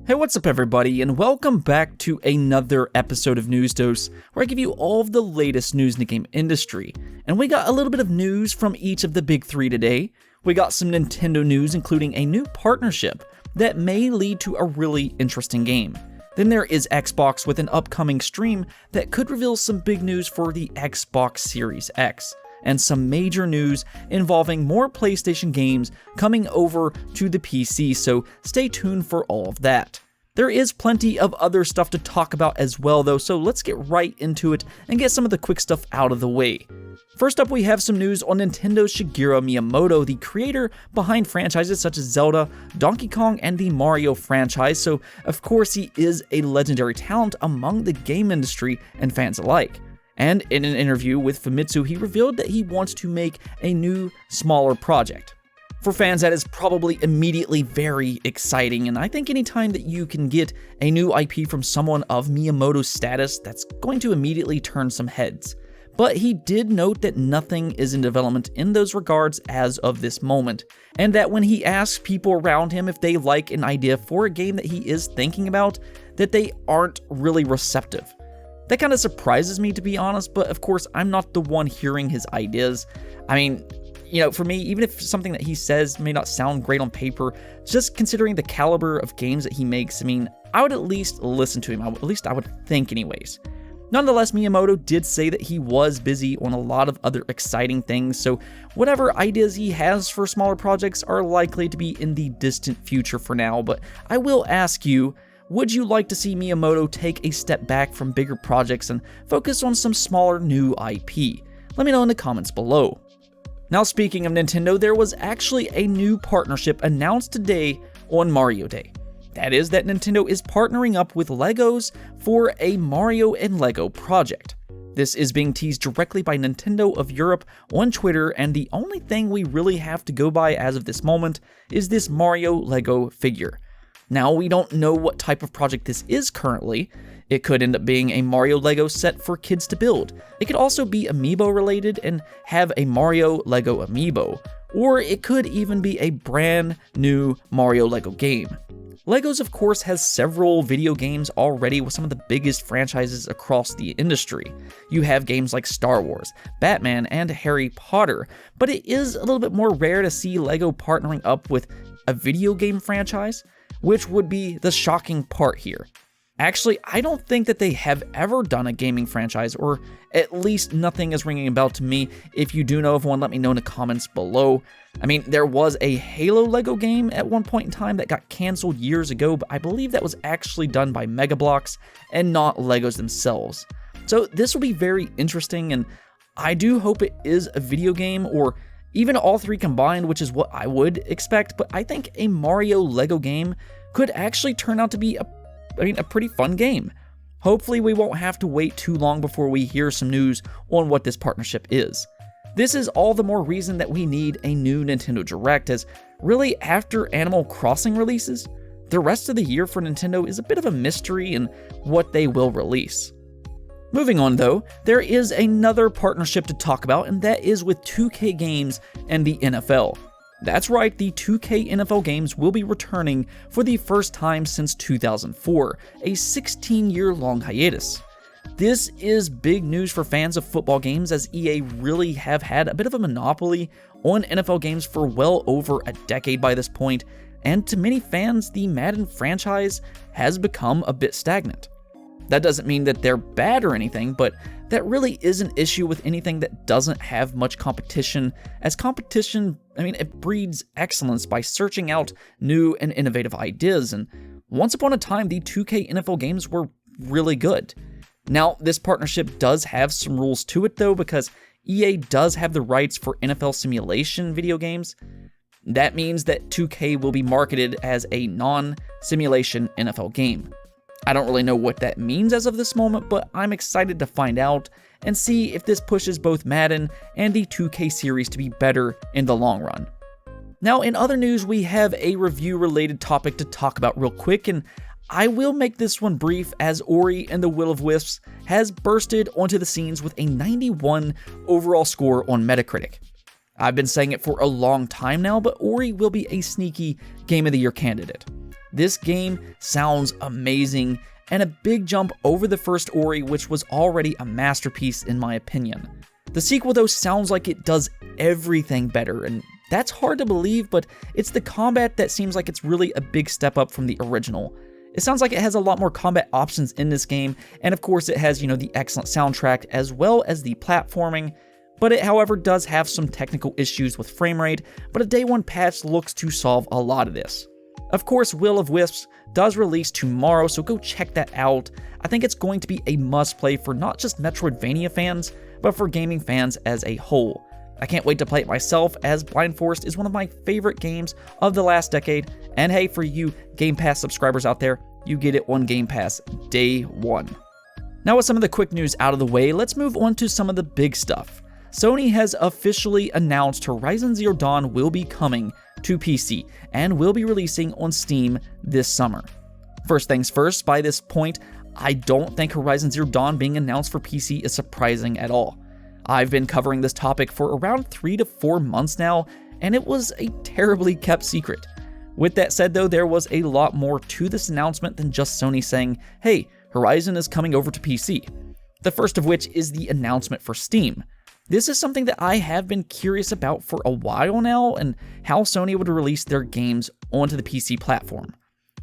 Hey, what's up everybody, and welcome back to another episode of News Dose, where I give you all of the latest news in the game industry. And we got a little bit of news from each of the big three today. We got some Nintendo news, including a new partnership that may lead to a really interesting game. Then there is Xbox with an upcoming stream that could reveal some big news for the Xbox Series X. And some major news involving more PlayStation games coming over to the PC, so stay tuned for all of that. There is plenty of other stuff to talk about as well though, so let's get right into it and get some of the quick stuff out of the way. First up, we have some news on Nintendo's Shigeru Miyamoto, the creator behind franchises such as Zelda, Donkey Kong, and the Mario franchise, so of course he is a legendary talent among the game industry and fans alike. And in an interview with Famitsu, he revealed that he wants to make a new, smaller project. For fans, that is probably immediately very exciting, and I think anytime that you can get a new IP from someone of Miyamoto's status, that's going to immediately turn some heads. But he did note that nothing is in development in those regards as of this moment, and that when he asks people around him if they like an idea for a game that he is thinking about, that they aren't really receptive. That kind of surprises me, to be honest, but of course, I'm not the one hearing his ideas. I mean, for me, even if something that he says may not sound great on paper, just considering the caliber of games that he makes, I mean, I would at least listen to him, at least I would think anyways. Nonetheless, Miyamoto did say that he was busy on a lot of other exciting things, so whatever ideas he has for smaller projects are likely to be in the distant future for now, but I will ask you, would you like to see Miyamoto take a step back from bigger projects and focus on some smaller new IP? Let me know in the comments below. Now, speaking of Nintendo, there was actually a new partnership announced today on Mario Day. That is that Nintendo is partnering up with Legos for a Mario and Lego project. This is being teased directly by Nintendo of Europe on Twitter, and the only thing we really have to go by as of this moment is this Mario Lego figure. Now, we don't know what type of project this is currently. It could end up being a Mario Lego set for kids to build. It could also be amiibo related and have a Mario Lego amiibo. Or it could even be a brand new Mario Lego game. Legos, of course, has several video games already with some of the biggest franchises across the industry. You have games like Star Wars, Batman, and Harry Potter, but it is a little bit more rare to see Lego partnering up with a video game franchise, which would be the shocking part here. Actually, I don't think that they have ever done a gaming franchise, or at least nothing is ringing a bell to me. If you do know of one, let me know in the comments below. I mean, there was a Halo Lego game at one point in time that got canceled years ago, but I believe that was actually done by Mega Bloks and not Legos themselves. So this will be very interesting, and I do hope it is a video game, or even all three combined, which is what I would expect, but I think a Mario Lego game could actually turn out to be a pretty fun game. Hopefully we won't have to wait too long before we hear some news on what this partnership is. This is all the more reason that we need a new Nintendo Direct, as really after Animal Crossing releases, the rest of the year for Nintendo is a bit of a mystery in what they will release. Moving on though, there is another partnership to talk about, and that is with 2K Games and the NFL. That's right, the 2K NFL games will be returning for the first time since 2004, a 16-year-long hiatus. This is big news for fans of football games, as EA really have had a bit of a monopoly on NFL games for well over a decade by this point, and to many fans, the Madden franchise has become a bit stagnant. That doesn't mean that they're bad or anything, but that really is an issue with anything that doesn't have much competition, as competition, it breeds excellence by searching out new and innovative ideas, and once upon a time, the 2K NFL games were really good. Now, this partnership does have some rules to it though, because EA does have the rights for NFL simulation video games. That means that 2K will be marketed as a non-simulation NFL game. I don't really know what that means as of this moment, but I'm excited to find out and see if this pushes both Madden and the 2K series to be better in the long run. Now, in other news, we have a review-related topic to talk about real quick, and I will make this one brief, as Ori and the Will of Wisps has bursted onto the scenes with a 91 overall score on Metacritic. I've been saying it for a long time now, but Ori will be a sneaky Game of the Year candidate. This game sounds amazing and a big jump over the first Ori, which was already a masterpiece in my opinion. The sequel though sounds like it does everything better, and that's hard to believe, but it's the combat that seems like it's really a big step up from the original. It sounds like it has a lot more combat options in this game, and of course it has, the excellent soundtrack as well as the platforming, but it however does have some technical issues with frame rate, but a day one patch looks to solve a lot of this. Of course, Will of Wisps does release tomorrow, so go check that out. I think it's going to be a must play for not just Metroidvania fans, but for gaming fans as a whole. I can't wait to play it myself, as Blind Forest is one of my favorite games of the last decade, and hey, for you Game Pass subscribers out there, you get it on Game Pass day one. Now with some of the quick news out of the way, let's move on to some of the big stuff. Sony has officially announced Horizon Zero Dawn will be coming to PC, and will be releasing on Steam this summer. First things first, by this point, I don't think Horizon Zero Dawn being announced for PC is surprising at all. I've been covering this topic for around 3 to 4 months now, and it was a terribly kept secret. With that said though, there was a lot more to this announcement than just Sony saying, hey, Horizon is coming over to PC. The first of which is the announcement for Steam. This is something that I have been curious about for a while now, and how Sony would release their games onto the PC platform.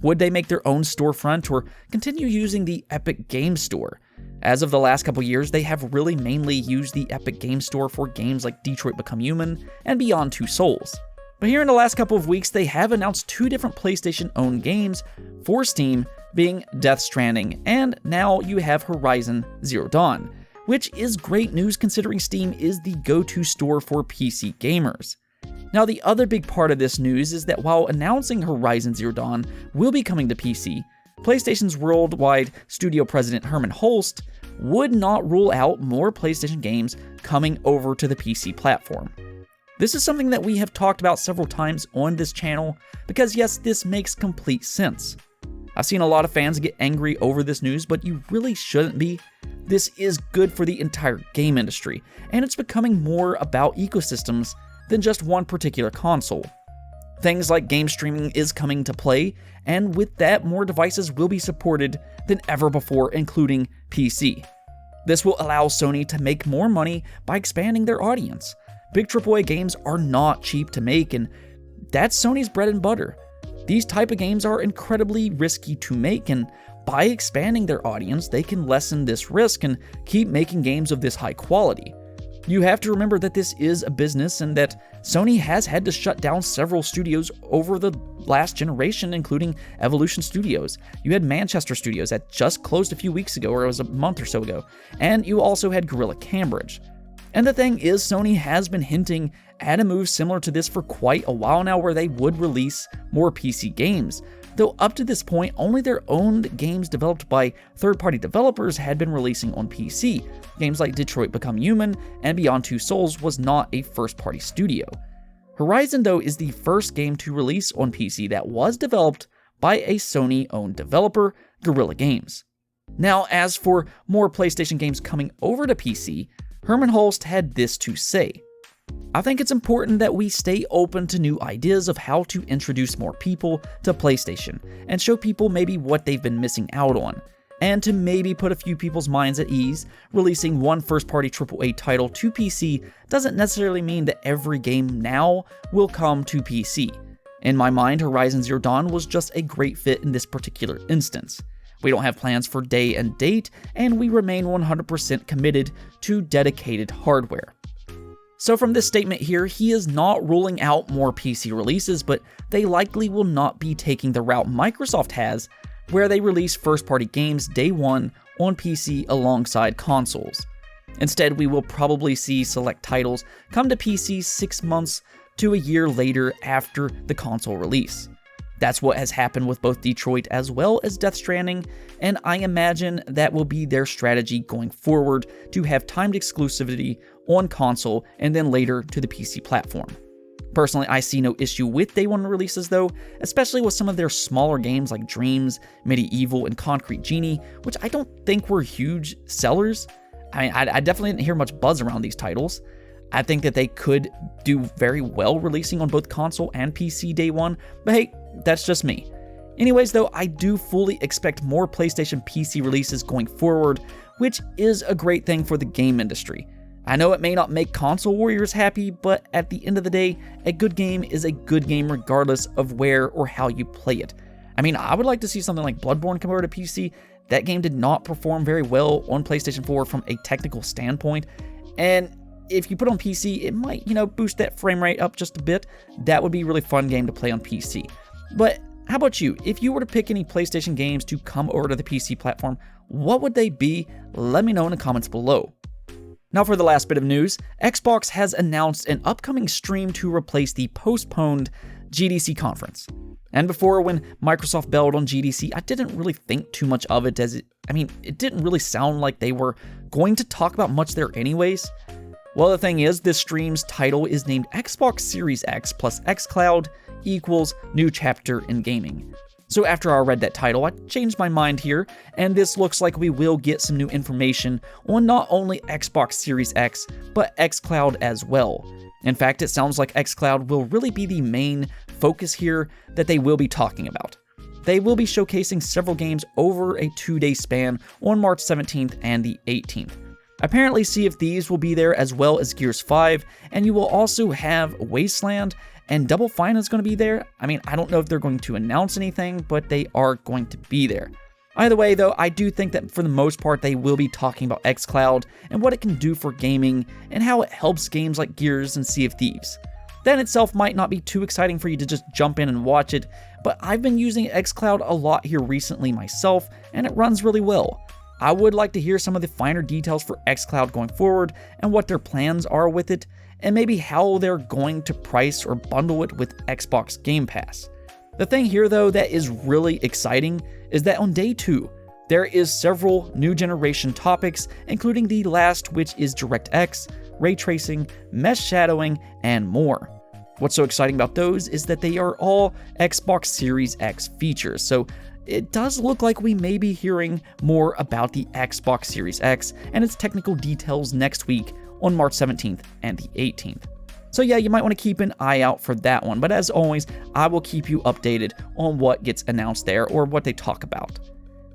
Would they make their own storefront or continue using the Epic Game Store? As of the last couple years, they have really mainly used the Epic Game Store for games like Detroit Become Human and Beyond Two Souls. But here in the last couple of weeks, they have announced 2 different PlayStation-owned games for Steam, being Death Stranding, and now you have Horizon Zero Dawn, which is great news considering Steam is the go-to store for PC gamers. Now, the other big part of this news is that while announcing Horizon Zero Dawn will be coming to PC, PlayStation's worldwide studio president Herman Hulst would not rule out more PlayStation games coming over to the PC platform. This is something that we have talked about several times on this channel, because yes, this makes complete sense. I've seen a lot of fans get angry over this news, but you really shouldn't be. This is good for the entire game industry, and it's becoming more about ecosystems than just one particular console. Things like game streaming is coming to play, and with that, more devices will be supported than ever before, including PC. This will allow Sony to make more money by expanding their audience. Big AAA games are not cheap to make, and that's Sony's bread and butter. These type of games are incredibly risky to make, and by expanding their audience, they can lessen this risk and keep making games of this high quality. You have to remember that this is a business and that Sony has had to shut down several studios over the last generation, including Evolution Studios. You had Manchester Studios that just closed a few weeks ago, or it was a month or so ago, and you also had Guerrilla Cambridge. And the thing is, Sony has been hinting at a move similar to this for quite a while now, where they would release more PC games. Though up to this point, only their own games developed by third-party developers had been releasing on PC. Games like Detroit Become Human and Beyond Two Souls was not a first-party studio. Horizon, though, is the first game to release on PC that was developed by a Sony-owned developer, Guerrilla Games. Now, as for more PlayStation games coming over to PC, Herman Hulst had this to say. I think it's important that we stay open to new ideas of how to introduce more people to PlayStation and show people maybe what they've been missing out on, and to maybe put a few people's minds at ease. Releasing one first-party AAA title to PC doesn't necessarily mean that every game now will come to PC. In my mind, Horizon Zero Dawn was just a great fit in this particular instance. We don't have plans for day and date, and we remain 100% committed to dedicated hardware. So from this statement here, he is not ruling out more PC releases, but they likely will not be taking the route Microsoft has, where they release first-party games day one on PC alongside consoles. Instead, we will probably see select titles come to PC 6 months to a year later after the console release. That's what has happened with both Detroit as well as Death Stranding, and I imagine that will be their strategy going forward, to have timed exclusivity on console and then later to the PC platform. Personally, I see no issue with day one releases though, especially with some of their smaller games like Dreams, Medieval, and Concrete Genie, which I don't think were huge sellers. I definitely didn't hear much buzz around these titles. I think that they could do very well releasing on both console and PC day one, but hey, that's just me. Anyways though, I do fully expect more PlayStation PC releases going forward, which is a great thing for the game industry. I know it may not make console warriors happy, but at the end of the day, a good game is a good game regardless of where or how you play it. I mean, I would like to see something like Bloodborne come over to PC. That game did not perform very well on PlayStation 4 from a technical standpoint, and if you put on PC, it might, boost that frame rate up just a bit. That would be a really fun game to play on PC. But how about you? If you were to pick any PlayStation games to come over to the PC platform, what would they be? Let me know in the comments below. Now for the last bit of news, Xbox has announced an upcoming stream to replace the postponed GDC conference. And before, when Microsoft bailed on GDC, I didn't really think too much of it it didn't really sound like they were going to talk about much there anyways. Well, the thing is, this stream's title is named Xbox Series X plus xCloud equals new chapter in gaming. So after I read that title, I changed my mind here, and this looks like we will get some new information on not only Xbox Series X, but xCloud as well. In fact, it sounds like xCloud will really be the main focus here that they will be talking about. They will be showcasing several games over a 2-day span on March 17th and the 18th. Apparently, Sea of Thieves will be there as well as Gears 5, and you will also have Wasteland, and Double Fine is going to be there. I mean, I don't know if they're going to announce anything, but they are going to be there. Either way, though, I do think that for the most part, they will be talking about xCloud and what it can do for gaming and how it helps games like Gears and Sea of Thieves. That in itself might not be too exciting for you to just jump in and watch it, but I've been using xCloud a lot here recently myself, and it runs really well. I would like to hear some of the finer details for xCloud going forward and what their plans are with it, and maybe how they're going to price or bundle it with Xbox Game Pass. The thing here though that is really exciting is that on day 2, there is several new generation topics, including the last, which is DirectX, ray tracing, mesh shadowing, and more. What's so exciting about those is that they are all Xbox Series X features, so it does look like we may be hearing more about the Xbox Series X and its technical details next week on March 17th and the 18th. So yeah, you might want to keep an eye out for that one, but as always, I will keep you updated on what gets announced there or what they talk about.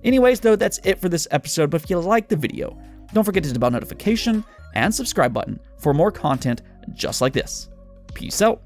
Anyways though, that's it for this episode, but if you liked the video, don't forget to hit the bell notification and subscribe button for more content just like this. Peace out.